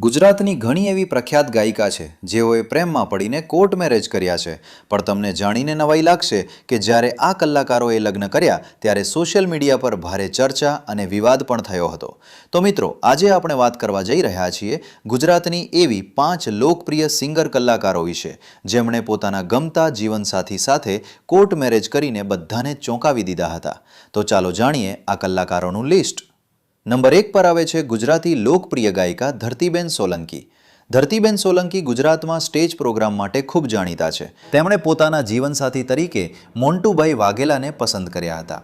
ગુજરાતની ઘણી એવી પ્રખ્યાત ગાયિકા છે જેઓએ પ્રેમમાં પડીને કોર્ટ મેરેજ કર્યા છે, પણ તમને જાણીને નવાઈ લાગશે કે જ્યારે આ કલાકારોએ લગ્ન કર્યા ત્યારે સોશિયલ મીડિયા પર ભારે ચર્ચા અને વિવાદ પણ થયો હતો। તો મિત્રો, આજે આપણે વાત કરવા જઈ રહ્યા છીએ ગુજરાતની એવી 5 લોકપ્રિય સિંગર કલાકારો વિશે જેમણે પોતાના ગમતા જીવનસાથી સાથે કોર્ટ મેરેજ કરીને બધાને ચોંકાવી દીધા હતા। તો ચાલો જાણીએ આ કલાકારોનું લિસ્ટ। નંબર 1 પર આવે છે ગુજરાતી લોકપ્રિય ગાયિકા ધરતીબેન સોલંકી। ધરતીબેન સોલંકી ગુજરાતમાં સ્ટેજ પ્રોગ્રામ માટે ખૂબ જાણીતા છે। તેમણે પોતાના જીવનસાથી તરીકે મોન્ટુભાઈ વાઘેલાને પસંદ કર્યા હતા।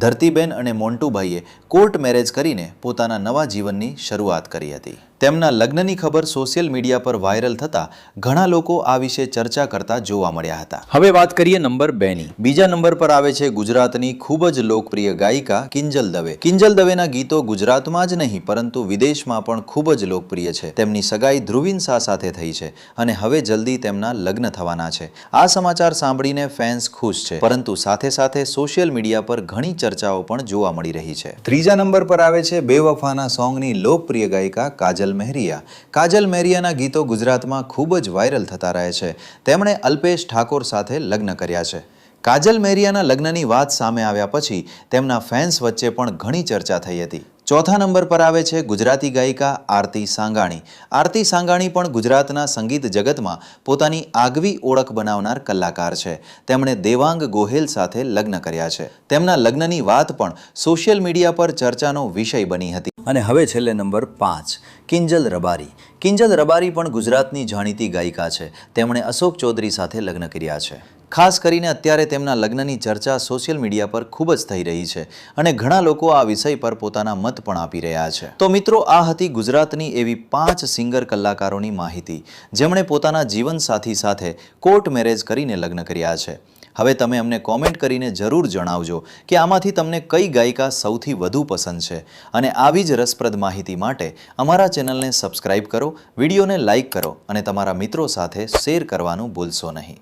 ધરતીબેન અને મોન્ટુભાઈએ કોર્ટ મેરેજ કરીને પોતાના નવા જીવનની શરૂઆત કરી હતી। તેમના લગ્નની ખબર સોશિયલ મીડિયા પર વાયરલ થતા ઘણા લોકો આ વિશે ચર્ચા કરતા જોવા મળ્યા હતા। હવે વાત કરીએ નંબર 2 ની। બીજા નંબર પર આવે છે ગુજરાતની ખૂબ જ લોકપ્રિય ગાયિકા કિંજલ દવે। કિંજલ દવેના ગીતો ગુજરાતમાં જ નહીં પરંતુ વિદેશમાં પણ ખૂબ જ લોકપ્રિય છે। તેમની સગાઈ ધ્રુવીન શાહ સાથે થઈ છે અને હવે જલ્દી તેમના લગ્ન થવાના છે। આ સમાચાર સાંભળીને ફેન્સ ખુશ છે, પરંતુ સાથે સાથે સોશિયલ મીડિયા પર ઘણી ચર્ચાઓ પણ જોવા મળી રહી છે। ત્રીજા નંબર પર આવે છે બેવફાના સોંગની લોકપ્રિય ગાયિકા કાજલ મહેરિયા। કાજલ મહેરિયાના ગીતો ગુજરાતમાં ખૂબ જ વાયરલ થતા રહે છે। તેમણે અલ્પેશ ઠાકોર સાથે લગ્ન કર્યા છે। કાજલ મહેરિયાના લગ્નની વાત સામે આવ્યા પછી તેમના ફેન્સ વચ્ચે પણ ઘણી ચર્ચા થઈ હતી। ચોથા નંબર પર આવે છે ગુજરાતી ગાયિકા આરતી સાંગાણી। આરતી સાંગાણી પણ ગુજરાતના સંગીત જગતમાં પોતાની આગવી ઓળખ બનાવનાર કલાકાર છે। તેમણે દેવાંગ ગોહેલ સાથે લગ્ન કર્યા છે। તેમના લગ્નની વાત પણ સોશિયલ મીડિયા પર ચર્ચાનો વિષય બની હતી। અને હવે છેલ્લે નંબર 5, કિંજલ રબારી। કિંજલ રબારી પણ ગુજરાતની જાણીતી ગાયિકા છે। તેમણે અશોક ચૌધરી સાથે લગ્ન કર્યા છે। ખાસ કરીને અત્યારે તેમના લગ્નની ચર્ચા સોશિયલ મીડિયા પર ખૂબ જ થઈ રહી છે અને ઘણા લોકો આ વિષય પર પોતાના મત પણ આપી રહ્યા છે। તો મિત્રો, આ હતી ગુજરાતની એવી 5 સિંગર કલાકારોની માહિતી જેમણે પોતાના જીવનસાથી સાથે કોર્ટ મેરેજ કરીને લગ્ન કર્યા છે। હવે તમે અમને કોમેન્ટ કરીને જરૂર જણાવજો કે આમાંથી તમને કઈ ગાયિકા સૌથી વધુ પસંદ છે અને આવી જ રસપ્રદ માહિતી માટે અમારા ચેનલને સબસ્ક્રાઇબ કરો, વિડીયોને લાઇક કરો અને તમારા મિત્રો સાથે શેર કરવાનું ભૂલશો નહીં।